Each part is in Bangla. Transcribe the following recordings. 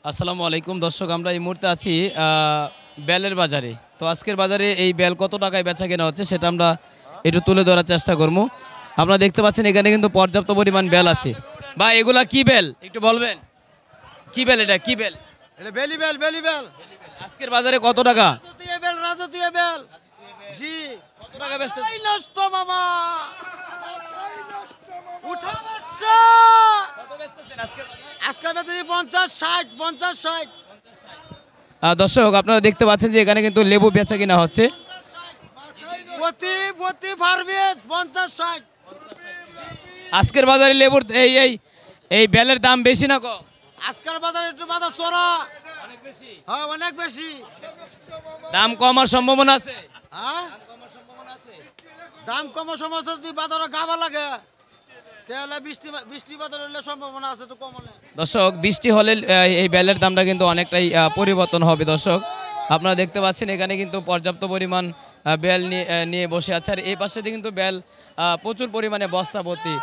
আসসালামু আলাইকুম দর্শক, আমরা এই মুহূর্তে আছি বেলের বাজারে। তো আজকের বাজারে এই বেল কত টাকায় বেচা কেনা হচ্ছে সেটা আমরা একটু তুলে ধরার চেষ্টা করবো। আপনারা দেখতে পাচ্ছেন এখানে কিন্তু পর্যাপ্ত পরিমাণ বেল আছে। বা এগুলা কি বেল একটু বলবেন? কি বেল, এটা কি বেল? এটা বেলি বেল, বেলি বেল। আজকের বাজারে কত টাকা? রাজতীয় বেল, রাজতীয় বেল। জি। কত টাকা বেচতেছে? এই নষ্ট মামা। উঠা বাচ্চা। কত বেচতেছেন আজকের বাজারে? আজকে বেচে 50 60 50 60। দর্শক আপনারা দেখতে পাচ্ছেন যে এখানে কিন্তু লেবু বেচা কিনা হচ্ছে। প্রতি প্রতি ফার্মেস 50 60। আজকের বাজারে লেবুর এই এই এই বেলের দাম বেশি না কম? আজকের বাজারে একটু বাজার চড়া। অনেক বেশি। হ্যাঁ অনেক বেশি। দাম কমার সম্ভাবনা আছে? হ্যাঁ দাম কমার সমস্যা যদি বাজারে গাবা লাগে তাহলে বৃষ্টি বৃষ্টি বাজার হলে সম্ভাবনা আছে তো কম নেই। দর্শক বৃষ্টি হলে এই বেলের দামটা কিন্তু অনেকটাই পরিবর্তন হবে। দর্শক আপনারা দেখতে পাচ্ছেন এখানে কিন্তু পর্যাপ্ত পরিমাণ বেল নিয়ে বসে আছে। আর এই পাশে দিয়ে কিন্তু বেল প্রচুর পরিমাণে বস্তা ভর্তি।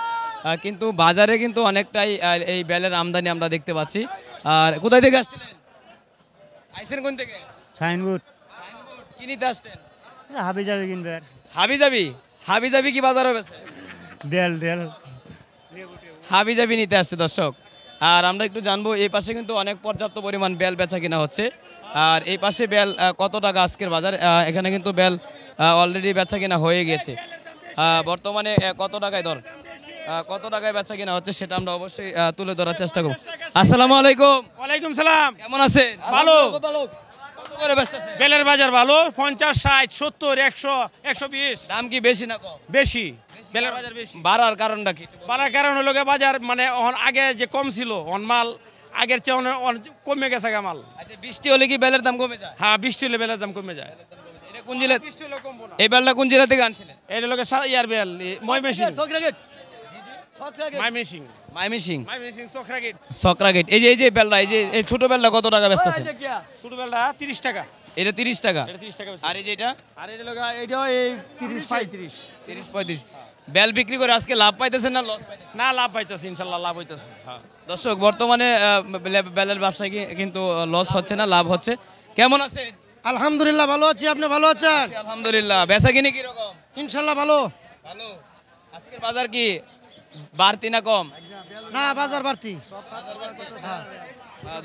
কিন্তু বাজারে কিন্তু অনেকটাই এই বেলের আমদানি আমরা দেখতে পাচ্ছি। আর কোথায় থেকে আসছিলেন? আইসেন কোন থেকে? সাইনবোর্ড কি নিতে আসছেন? হাবি যাবে কিনবে হাবি যাবি? হাবি যাবি কি বাজার হবে? দেল দেল হাবি যাবি নিতে আসছে দর্শক। আর আমরা একটু জানবো এই পাশে কিন্তু অনেক পর্যাপ্ত পরিমাণ বেল বেচা কিনা হচ্ছে। আর এই পাশে বেল কত টাকা আজকের বাজার? এখানে কিন্তু বেল অলরেডি বেচা কিনা হয়ে গেছে। বর্তমানে কত টাকায় দর, কত টাকায় বেচা কিনা হচ্ছে সেটা আমরা অবশ্যই তুলে ধরার চেষ্টা করব। আসসালামু আলাইকুম। ওয়ালাইকুম সালাম। কেমন আছেন? ভালো। কত করে বেচতেছেন? বেলের বাজার ভালো, 50 60 70 100 120। দাম কি বেশি না কম? বেশি, বেলের বাজার বেশি। বাড়ার কারণটা কি? বাড়ার কারণ হলো গিয়ে বাজার মানে আগে যে কম ছিল মাল আগের চেয়ে অনেক কমে গেছে মাল। আচ্ছা, বৃষ্টি হলে কি বেলের দাম কমে যায়? হ্যাঁ বৃষ্টি হলে বেলের দাম কমে যায়। এটা কোন জেলা? বৃষ্টি হলে কমবো না। এই বেলটা কোন জেলা থেকে আনছিলেন? এটা লোকে ইয়ার বেল ময়মেসিং ময়মেসিং ময়মনসিং ময়মেসিং চক্রাগেট। সকরাগেট। এই যে বেলটা, এই ছোট বেলটা কত টাকা বেচতেছেন? ছোট বেলটা 30 টাকা। এটা 30 টাকা। এটা 30 টাকা। আর এই যে এটা আর এটা লোকে এটাও এই 30 35। 30 35। বেল বিক্রি করে আজকে লাভ পাইতেছেন না লস পাইতেছেন? না লাভ পাইতেছে, ইনশাআল্লাহ লাভ হইতেছে। হ্যাঁ দর্শক বর্তমানে বেলের ব্যবসায় কিন্তু লস হচ্ছে না, লাভ হচ্ছে। কেমন আছেন? আলহামদুলিল্লাহ ভালো আছি, আপনি ভালো আছেন? আলহামদুলিল্লাহ। বেচা কিনে কি রকম? ইনশাআল্লাহ ভালো। ভালো। আজকের বাজার কি বাড়তি না কম? না বাজার বাড়তি।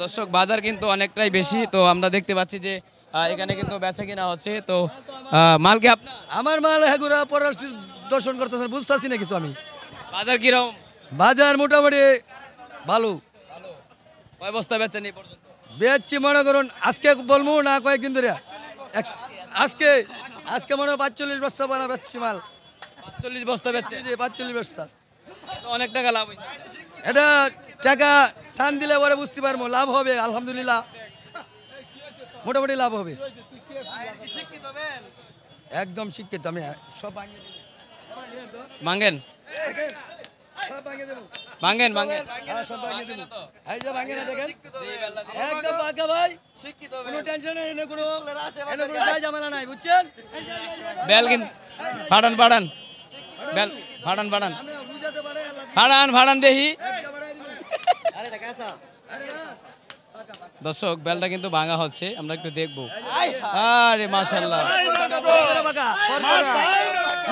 দর্শক বাজার কিন্তু অনেকটাই বেশি। তো আমরা দেখতে পাচ্ছি যে এখানে কিন্তু বেচা কিনা হচ্ছে। তো মাল কি আপনার? আমার মাল হেগুরা পররাষ্ট্র দর্শন করতেছেন, বুঝতেছি না কিছু আমি। বাজার কিরকম? বাজার মোটামুটি ভালো। কয় বস্তা বেচেন এই পর্যন্ত? বেচছি মনে করুন আজকে বলবো না কয়েকদিন ধরে। আজকে আজকে মনে হয় 45 বস্তা বানা বেচছি মাল। 45 বস্তা বেচছে? জি 45 বস্তা। তো অনেক টাকা লাভ হয়েছে। এটা টাকা টান দিলে পরে বুঝতে পারবো লাভ হবে, আলহামদুলিল্লাহ মোটামুটি লাভ হবে। একদম শিক্ষিত আমি সব ভাঙেন ভাঙেন ভাঙেন। সব ভাঙিয়ে দেবো। এই যে ভাঙে না দেখেন একদম পাকা ভাই, কোনো টেনশন নেই, এনে কোনো দায় ঝামেলা নাই, বুঝছেন? বেল কিন ফাড়ান ফাড়ান বেল ফাড়ান ফাড়ান ফাড়ান ফাড়ান দেখি। দর্শক বেলটা কিন্তু ভাঙা হচ্ছে, আমরা একটু দেখবো। আরে মাশাআল্লাহ,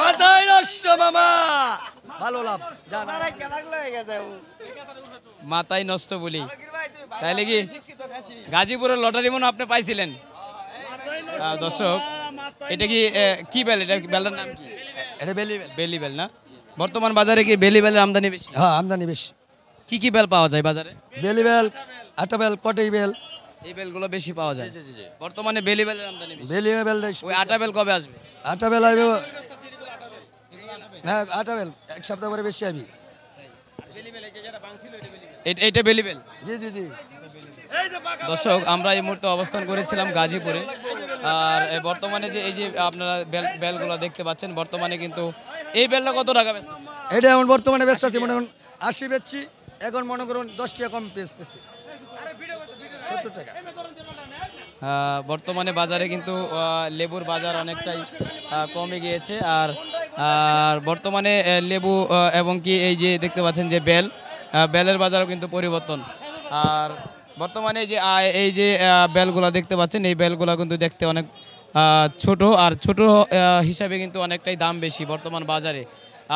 মাথায় নষ্ট মামা, ভালো লাভ। মাথায় নষ্ট বলি তাইলে কি গাজীপুরের লটারি মনে আপনি পাইছিলেন? দর্শক এটা কি কি বেল? এটা বেলটার নাম কি? এটা বেলি বেল। বেলি বেল না? বর্তমান বাজারে কি বেলি বেলের আমদানি বেশি? হ্যাঁ আমদানি বেশি। কি কি বেল পাওয়া যায় বাজারে? বেলি বেল, আটা বেল, কটেই বেল, এই বেলগুলো বেশি পাওয়া যায়। বর্তমানে বেলি বেলের আমদানি বেশি। বেলি বেল। ওই আটা বেল কবে আসবে? আটা বেল আইবে না, আটা বেল এক সপ্তাহ পরে বেশি আইবি। এইটা বেলি বেল। জি জি জি। দর্শক আমরা এই মুহূর্তে অবস্থান করেছিলাম গাজীপুরে। আর বর্তমানে যে এই যে আপনারা বেলগুলো দেখতে পাচ্ছেন, বর্তমানে কিন্তু এই বেলটা কত টাকা বেচতেছে? এটা এখন বর্তমানে বেচতে আছি মনে করুন 80 বেচছি, এখন মনে করুন 10 টাকা কম বেচতেছি, 70 টাকা। বর্তমানে বাজারে কিন্তু লেবুর বাজার অনেকটাই কমে গিয়েছে। আর আর বর্তমানে লেবু এবং কি এই যে দেখতে পাচ্ছেন যে বেলের বাজারও কিন্তু পরিবর্তন। আর বর্তমানে এই যে বেলগুলা দেখতে পাচ্ছেন, এই বেলগুলা কিন্তু দেখতে অনেক ছোট, আর ছোট হিসাবে কিন্তু অনেকটাই দাম বেশি বর্তমান বাজারে।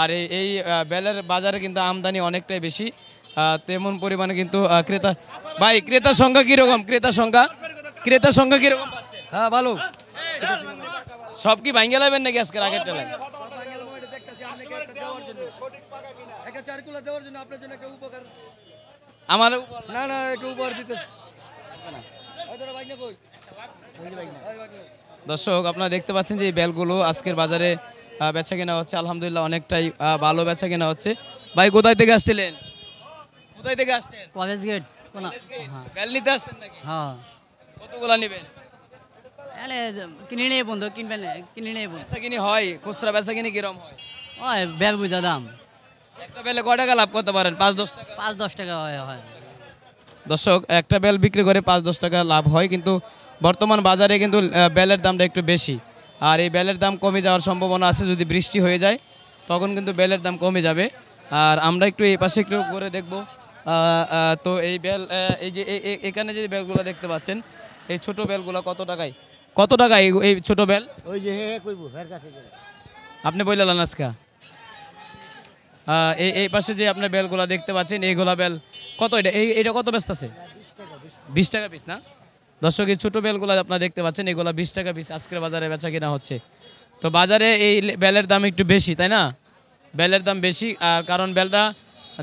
আর এই বেলের বাজারে কিন্তু আমদানি অনেকটাই বেশি, তেমন পরিমাণে কিন্তু ক্রেতা ভাই ক্রেতার সংখ্যা কীরকম? ক্রেতার সংখ্যা কীরকম পাচ্ছেন? হ্যাঁ ভালো। সব কি ভাঙ্গে লাবেন নাকি আজকের আগের টেলায়? আমার না না একটু উপহার দিতেছি। দর্শক আপনারা দেখতে পাচ্ছেন যে এই বেলগুলো আজকের বাজারে বেচা কেনা হচ্ছে, আলহামদুলিল্লাহ অনেকটাই ভালো বেচা কেনা হচ্ছে। ভাই কোথায় থেকে আসছিলেন? কোথায় থেকে আসছেন? কলেজ গেট বেল নিতে আসছেন নাকি? হ্যাঁ কতগুলা নেবেন? আরে কিনে নিয়ে বন্ধু কিনবেন কিনে নিয়ে বন্ধু বেচা কিনি হয়? খুচরা বেচা কিনি কিরম হয়? ওই বেল বুঝা দাম একটা বেলে কয় টাকা লাভ করতে পারেন? 5-10 টাকা। 5-10 টাকা হয় দর্শক একটা বেল বিক্রি করে 5-10 টাকা লাভ হয়, কিন্তু বর্তমান বাজারে কিন্তু বেলের দামটা একটু বেশি। আর এই বেলের দাম কমে যাওয়ার সম্ভাবনা আছে, যদি বৃষ্টি হয়ে যায় তখন কিন্তু বেলের দাম কমে যাবে। আর আমরা একটু এই পাশে একটু ঘুরে দেখব। তো এই বেল এই যে এখানে যে বেলগুলো দেখতে পাচ্ছেন, এই ছোট বেলগুলো কত টাকায় এই ছোট বেল? ওই যে হে কইবো এর কাছে আপনি বললেন আজকা এই পাশে যে আপনার বেলগুলা দেখতে পাচ্ছেন, এইগুলা বেল কত? এটা কত ব্যস্ত আছে? 20 টাকা পিস না? দর্শক এই ছোটো বেলগুলা আপনারা দেখতে পাচ্ছেন, এগুলা 20 টাকা পিস আজকের বাজারে বেচা কিনা হচ্ছে। তো বাজারে এই বেলের দাম একটু বেশি, তাই না? বেলের দাম বেশি, আর কারণ বেলটা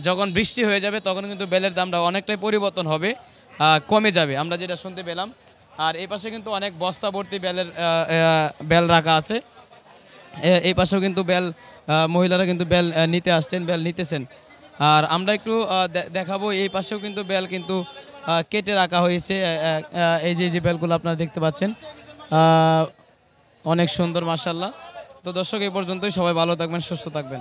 যখন বৃষ্টি হয়ে যাবে তখন কিন্তু বেলের দামটা অনেকটাই পরিবর্তন হবে, কমে যাবে, আমরা যেটা শুনতে পেলাম। আর এই পাশে কিন্তু অনেক বস্তা ভর্তি বেল রাখা আছে। এই পাশেও কিন্তু বেল মহিলারা কিন্তু বেল নিতে আসছেন, বেল নিতেছেন। আর আমরা একটু দেখাবো, এই পাশেও কিন্তু বেল কিন্তু কেটে রাখা হয়েছে। এই যে বেলগুলো আপনারা দেখতে পাচ্ছেন, অনেক সুন্দর মাশাআল্লাহ। তো দর্শক এই পর্যন্তই, সবাই ভালো থাকবেন, সুস্থ থাকবেন।